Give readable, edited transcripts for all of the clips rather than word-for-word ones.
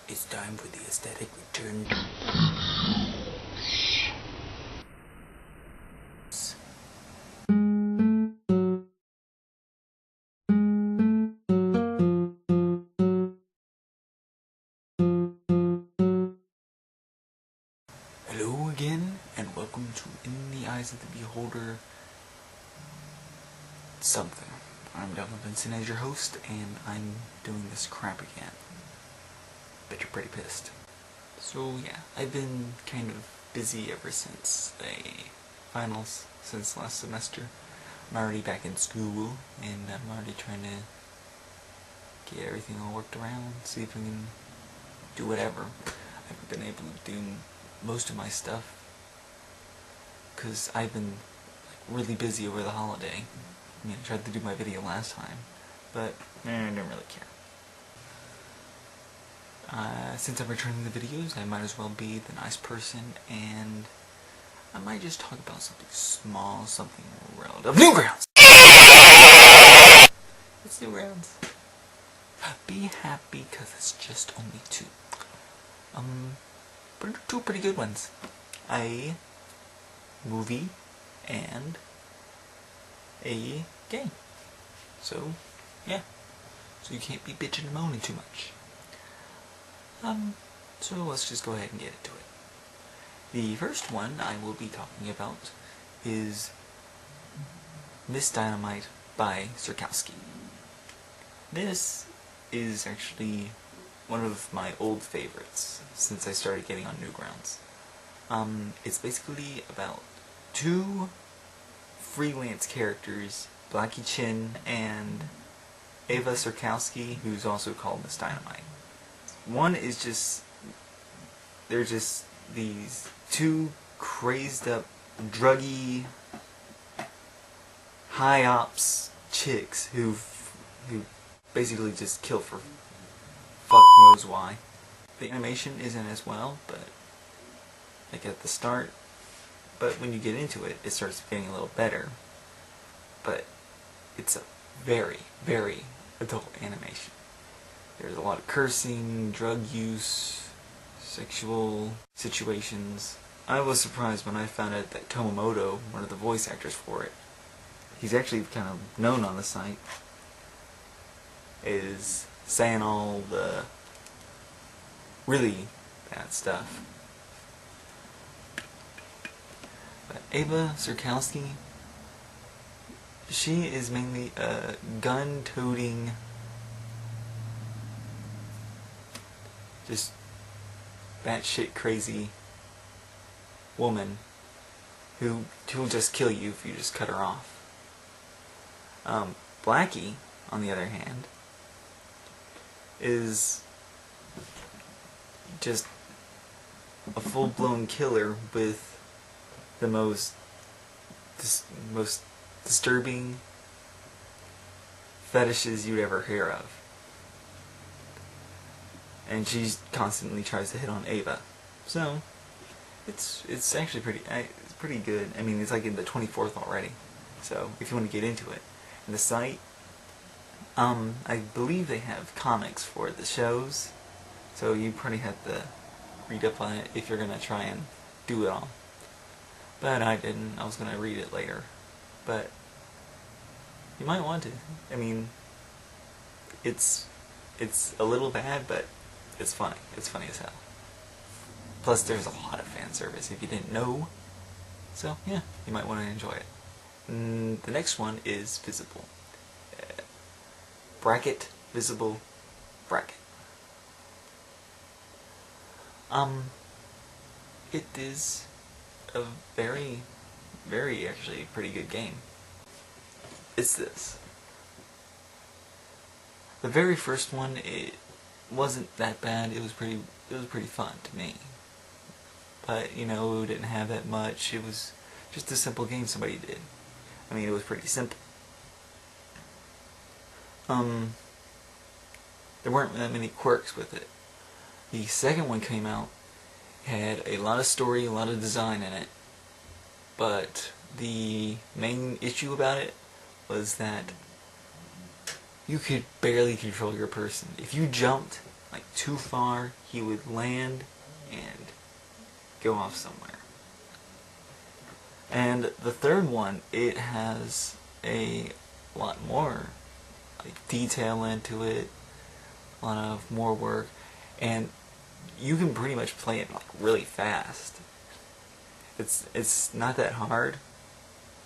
It's time for the aesthetic return. Hello again, and welcome to In the Eyes of the Beholder something. I'm Devin Vincent as your host, and I'm doing this crap again. Bet you're pretty pissed. So yeah, I've been kind of busy ever since the finals, since last semester. I'm already back in school, and I'm already trying to get everything all worked around, see if I can do whatever. I haven't been able to do most of my stuff because I've been really busy over the holiday. I mean, I tried to do my video last time, but I didn't really care. Since I'm returning the videos, I might as well be the nice person, and I might just talk about something small, something relative. Newgrounds! It's Newgrounds. Be happy, because it's just only two. Two pretty good ones. A movie and a game. So, yeah. So you can't be bitching and moaning too much. So let's just go ahead and get into it. The first one I will be talking about is Miss Dynamite by Zurkowski. This is actually one of my old favorites since I started getting on Newgrounds. It's basically about two freelance characters, Blackie Chin and Ava Zurkowski, who's also called Miss Dynamite. One is just, they're just these two crazed up, druggy, high ops chicks who basically just kill for fuck knows why. The animation isn't as well, but like at the start, but when you get into it, it starts getting a little better. But it's a very, very adult animation. There's a lot of cursing, drug use, sexual situations. I was surprised when I found out that Tomomoto, one of the voice actors for it, he's actually kind of known on the site, is saying all the really bad stuff. But Ava Zurkowski, she is mainly a gun-toting, just batshit crazy woman who will just kill you if you just cut her off. Blackie, on the other hand, is just a full-blown killer with the most disturbing fetishes you'd ever hear of. And she constantly tries to hit on Ava. So, it's actually pretty good. I mean, it's like in the 24th already. So, if you want to get into it. And the site, I believe they have comics for the shows. So you probably have to read up on it if you're going to try and do it all. But I didn't. I was going to read it later. But you might want to. I mean, it's a little bad, but it's funny. It's funny as hell. Plus, there's a lot of fan service if you didn't know. So, yeah, you might want to enjoy it. The next one is Visible. Bracket, Visible, Bracket. It is a very, very actually pretty good game. It's this. The very first one, it wasn't that bad. It was pretty fun to me. But, you know, it didn't have that much. It was just a simple game somebody did. I mean, it was pretty simple. There weren't that many quirks with it. The second one came out, had a lot of story, a lot of design in it, but the main issue about it was that you could barely control your person. If you jumped, like too far, he would land and go off somewhere. And the third one, it has a lot more like detail into it, a lot of more work, and you can pretty much play it like really fast. It's not that hard,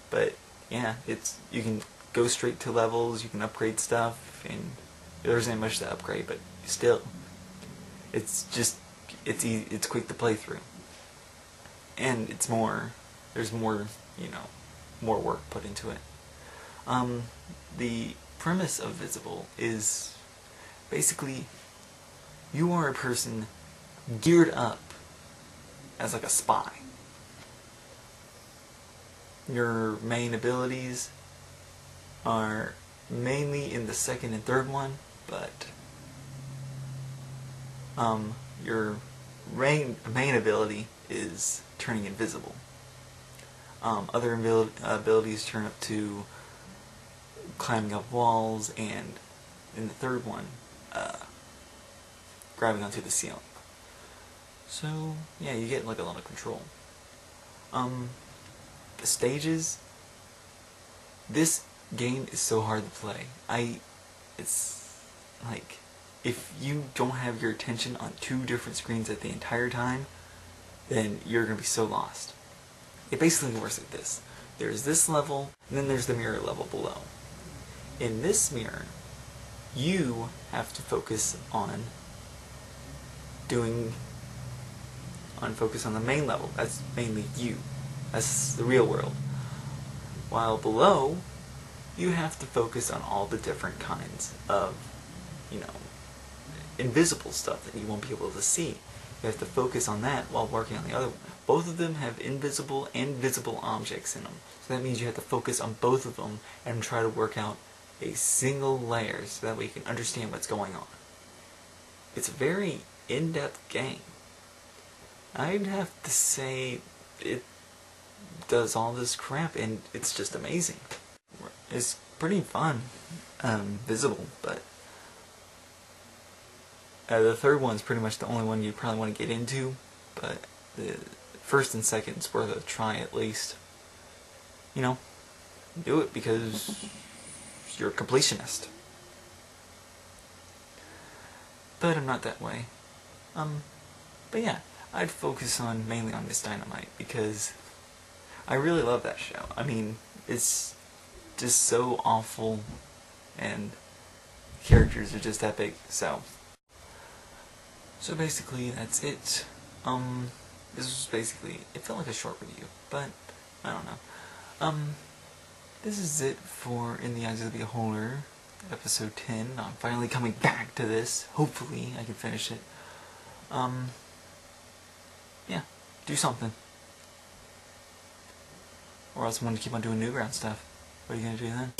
but yeah, you can go straight to levels, you can upgrade stuff, and there isn't much to upgrade, but still, it's easy, it's quick to play through, and there's more, more work put into it. The premise of Visible is basically you are a person geared up as like a spy. Your main abilities are mainly in the second and third one, but your main ability is turning invisible. Other abilities turn up to climbing up walls, and in the third one, grabbing onto the ceiling. So yeah, you get like a lot of control. The stages. This game is so hard to play. It's like, if you don't have your attention on 2 different screens at the entire time, then you're gonna be so lost. It basically works like this. There's this level, and then there's the mirror level below. In this mirror, you have to focus on focus on the main level. That's mainly you. That's the real world. While below, you have to focus on all the different kinds of, invisible stuff that you won't be able to see. You have to focus on that while working on the other one. Both of them have invisible and visible objects in them. So that means you have to focus on both of them and try to work out a single layer so that way you can understand what's going on. It's a very in-depth game. I'd have to say it does all this crap and it's just amazing. It's pretty fun. Visible, but the third one's pretty much the only one you probably want to get into, but the first and second's worth a try at least. Do it because you're a completionist. But I'm not that way. But yeah, I'd focus mainly on Miss Dynamite because I really love that show. I mean, it's just so awful and characters are just epic, so basically that's it. This was basically, it felt like a short review, but I don't know. This is it for In the Eyes of the Beholder, episode 10. I'm finally coming back to this. Hopefully I can finish it. Yeah, do something. Or else I'm going to keep on doing Newgrounds stuff. What are you going to do then?